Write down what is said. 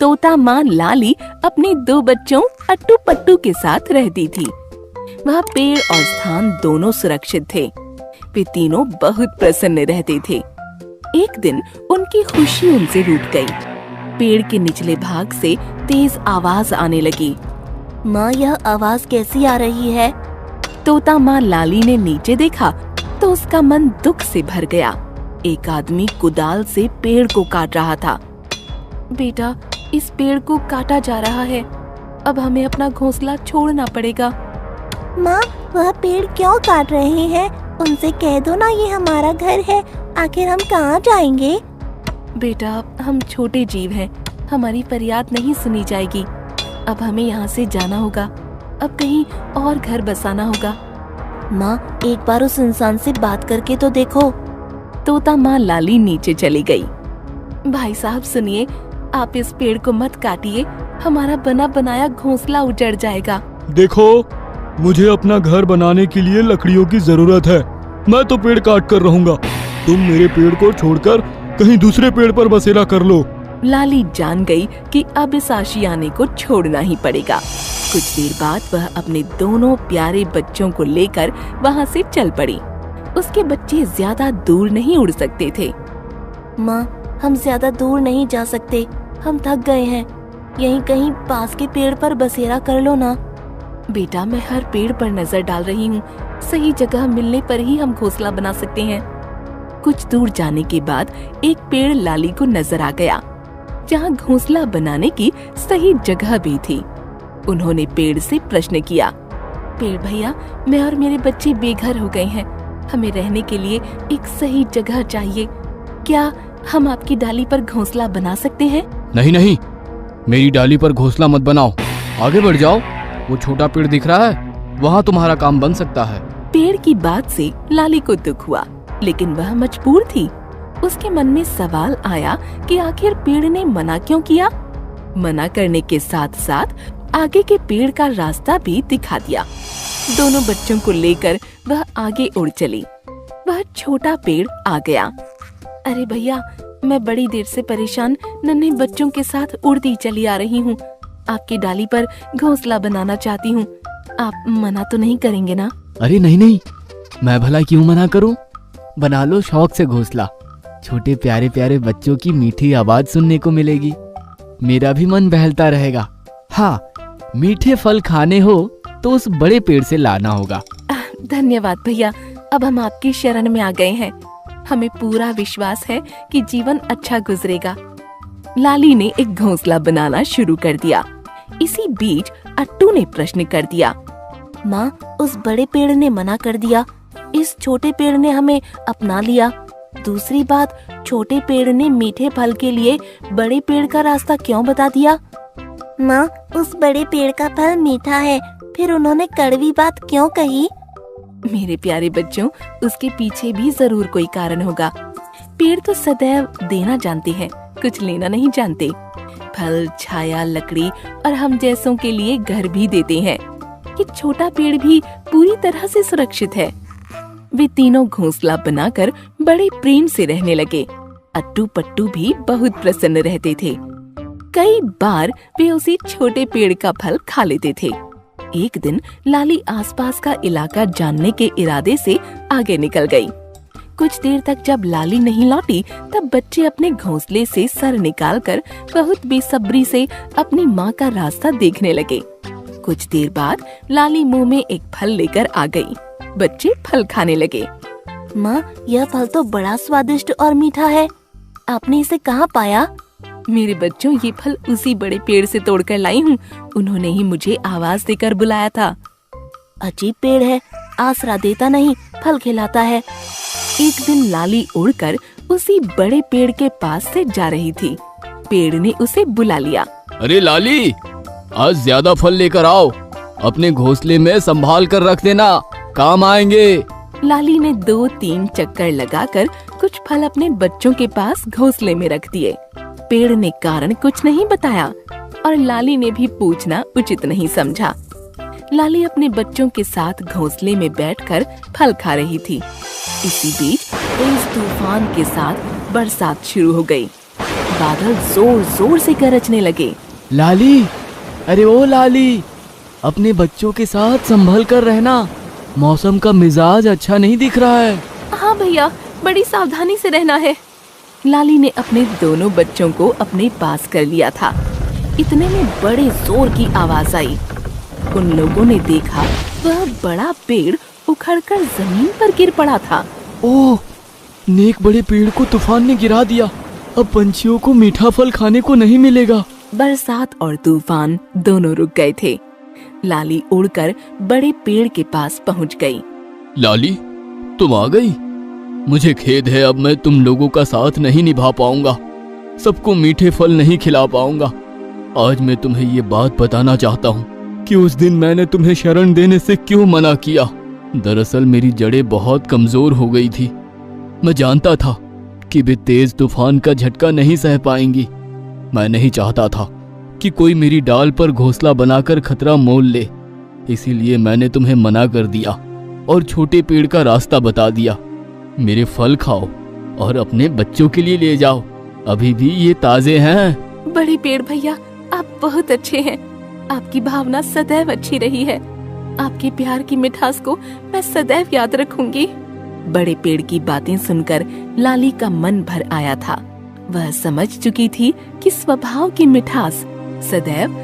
तोता माँ लाली अपने 2 बच्चों अट्टू पट्टू के साथ रहती थी। वह पेड़ और स्थान दोनों सुरक्षित थे। वे तीनों बहुत प्रसन्न रहते थे। एक दिन उनकी खुशी उनसे रूठ गई। पेड़ के निचले भाग से तेज आवाज आने लगी। माँ, यह आवाज कैसी आ रही है? तोता माँ लाली ने नीचे देखा तो उसका मन दुख से भर गया। एक आदमी कुदाल से पेड़ को काट रहा था। बेटा, इस पेड़ को काटा जा रहा है। अब हमें अपना घोंसला छोड़ना पड़ेगा। माँ, वह पेड़ क्यों काट रहे हैं? उनसे कह दो ना, ये हमारा घर है। आखिर हम कहाँ जाएंगे? बेटा, हम छोटे जीव हैं, हमारी फरियाद नहीं सुनी जाएगी। अब हमें यहाँ से जाना होगा। अब कहीं और घर बसाना होगा। माँ, एक बार उस इंसान से बात करके तो देखो। तोता माँ लाली नीचे चली गई। भाई साहब सुनिए, आप इस पेड़ को मत काटिए, हमारा बना बनाया घोंसला उजड़ जाएगा। देखो, मुझे अपना घर बनाने के लिए लकड़ियों की जरूरत है। मैं तो पेड़ काट कर रहूंगा। तुम मेरे पेड़ को छोड़कर कहीं दूसरे पेड़ पर बसेरा कर लो। लाली जान गई कि अब इस आशियाने को छोड़ना ही पड़ेगा। कुछ देर बाद वह अपने दोनों प्यारे बच्चों को लेकर वहाँ से चल पड़ी। उसके बच्चे ज्यादा दूर नहीं उड़ सकते थे। माँ, हम ज्यादा दूर नहीं जा सकते, हम थक गए हैं। यहीं कहीं पास के पेड़ पर बसेरा कर लो ना। बेटा, मैं हर पेड़ पर नजर डाल रही हूँ। सही जगह मिलने पर ही हम घोंसला बना सकते हैं। कुछ दूर जाने के बाद एक पेड़ लाली को नजर आ गया, जहाँ घोंसला बनाने की सही जगह भी थी। उन्होंने पेड़ से प्रश्न किया, पेड़ भैया, मैं और मेरे बच्चे बेघर हो गए हैं। हमें रहने के लिए एक सही जगह चाहिए। क्या हम आपकी डाली पर घोंसला बना सकते हैं? नहीं नहीं, मेरी डाली पर घोंसला मत बनाओ। आगे बढ़ जाओ, वो छोटा पेड़ दिख रहा है, वहाँ तुम्हारा काम बन सकता है। पेड़ की बात से लाली को दुख हुआ, लेकिन वह मजबूर थी। उसके मन में सवाल आया कि आखिर पेड़ ने मना क्यों किया। मना करने के साथ साथ आगे के पेड़ का रास्ता भी दिखा दिया। दोनों बच्चों को लेकर वह आगे उड़ चली। वह छोटा पेड़ आ गया। अरे भैया, मैं बड़ी देर से परेशान नन्हे बच्चों के साथ उड़ती चली आ रही हूँ। आपकी डाली पर घोंसला बनाना चाहती हूँ। आप मना तो नहीं करेंगे ना? अरे नहीं नहीं, मैं भला क्यों मना करूँ। बना लो शौक से घोंसला। छोटे प्यारे प्यारे बच्चों की मीठी आवाज सुनने को मिलेगी, मेरा भी मन बहलता रहेगा। हाँ, मीठे फल खाने हो तो उस बड़े पेड़ से लाना होगा। धन्यवाद भैया, अब हम आपकी शरण में आ गए हैं। हमें पूरा विश्वास है कि जीवन अच्छा गुजरेगा। लाली ने एक घोंसला बनाना शुरू कर दिया। इसी बीच अट्टू ने प्रश्न कर दिया, माँ, उस बड़े पेड़ ने मना कर दिया, इस छोटे पेड़ ने हमें अपना लिया। दूसरी बात, छोटे पेड़ ने मीठे फल के लिए बड़े पेड़ का रास्ता क्यों बता दिया? माँ, उस बड़े पेड़ का फल मीठा है, फिर उन्होंने कड़वी बात क्यों कही? मेरे प्यारे बच्चों, उसके पीछे भी जरूर कोई कारण होगा। पेड़ तो सदैव देना जानते हैं, कुछ लेना नहीं जानते। फल, छाया, लकड़ी और हम जैसों के लिए घर भी देते हैं। ये छोटा पेड़ भी पूरी तरह से सुरक्षित है। वे तीनों घोंसला बनाकर बड़े प्रेम से रहने लगे। अट्टू पट्टू भी बहुत प्रसन्न रहते थे। कई बार वे उसी छोटे पेड़ का फल खा लेते थे। एक दिन लाली आसपास का इलाका जानने के इरादे से आगे निकल गई। कुछ देर तक जब लाली नहीं लौटी, तब बच्चे अपने घोंसले से सर निकालकर बहुत बेसब्री से अपनी माँ का रास्ता देखने लगे। कुछ देर बाद लाली मुंह में एक फल लेकर आ गई। बच्चे फल खाने लगे। माँ, यह फल तो बड़ा स्वादिष्ट और मीठा है, आपने इसे कहाँ पाया? मेरे बच्चों, ये फल उसी बड़े पेड़ से तोड़कर लाई हूँ। उन्होंने ही मुझे आवाज देकर बुलाया था। अजीब पेड़ है, आसरा देता नहीं, फल खिलाता है। एक दिन लाली उड़कर उसी बड़े पेड़ के पास से जा रही थी। पेड़ ने उसे बुला लिया। अरे लाली, आज ज्यादा फल लेकर आओ, अपने घोंसले में संभाल कर रख देना, काम आएंगे। लाली ने 2-3 चक्कर लगाकर कुछ फल अपने बच्चों के पास घोंसले में रख दिए। पेड़ ने कारण कुछ नहीं बताया और लाली ने भी पूछना उचित नहीं समझा। लाली अपने बच्चों के साथ घोंसले में बैठकर फल खा रही थी। इसी बीच तेज तूफान के साथ बरसात शुरू हो गई। बादल जोर जोर से गरजने लगे। लाली, अरे ओ लाली, अपने बच्चों के साथ संभल कर रहना, मौसम का मिजाज अच्छा नहीं दिख रहा है। हाँ भैया, बड़ी सावधानी से रहना है। लाली ने अपने दोनों बच्चों को अपने पास कर लिया था। इतने में बड़े जोर की आवाज आई। उन लोगों ने देखा वह बड़ा पेड़ उखड़कर जमीन पर गिर पड़ा था। ओह, नेक बड़े पेड़ को तूफान ने गिरा दिया। अब पंछियों को मीठा फल खाने को नहीं मिलेगा। बरसात और तूफान दोनों रुक गए थे। लाली उड़कर बड़े पेड़ के पास पहुंच गई। लाली, तुम आ गई। मुझे खेद है, अब मैं तुम लोगों का साथ नहीं निभा पाऊंगा, सबको मीठे फल नहीं खिला पाऊंगा। आज मैं तुम्हें ये बात बताना चाहता हूँ कि उस दिन मैंने तुम्हें शरण देने से क्यों मना किया। दरअसल मेरी जड़ें बहुत कमजोर हो गई थी। मैं जानता था कि वे तेज तूफान का झटका नहीं सह पाएंगी। मैं नहीं चाहता था कि कोई मेरी डाल पर घोंसला बनाकर खतरा मोल ले। इसीलिए मैंने तुम्हें मना कर दिया और छोटे पेड़ का रास्ता बता दिया। मेरे फल खाओ और अपने बच्चों के लिए ले जाओ, अभी भी ये ताजे हैं। बड़े पेड़ भैया, आप बहुत अच्छे हैं। आपकी भावना सदैव अच्छी रही है। आपके प्यार की मिठास को मैं सदैव याद रखूंगी। बड़े पेड़ की बातें सुनकर लाली का मन भर आया था। वह समझ चुकी थी कि स्वभाव की मिठास सदैव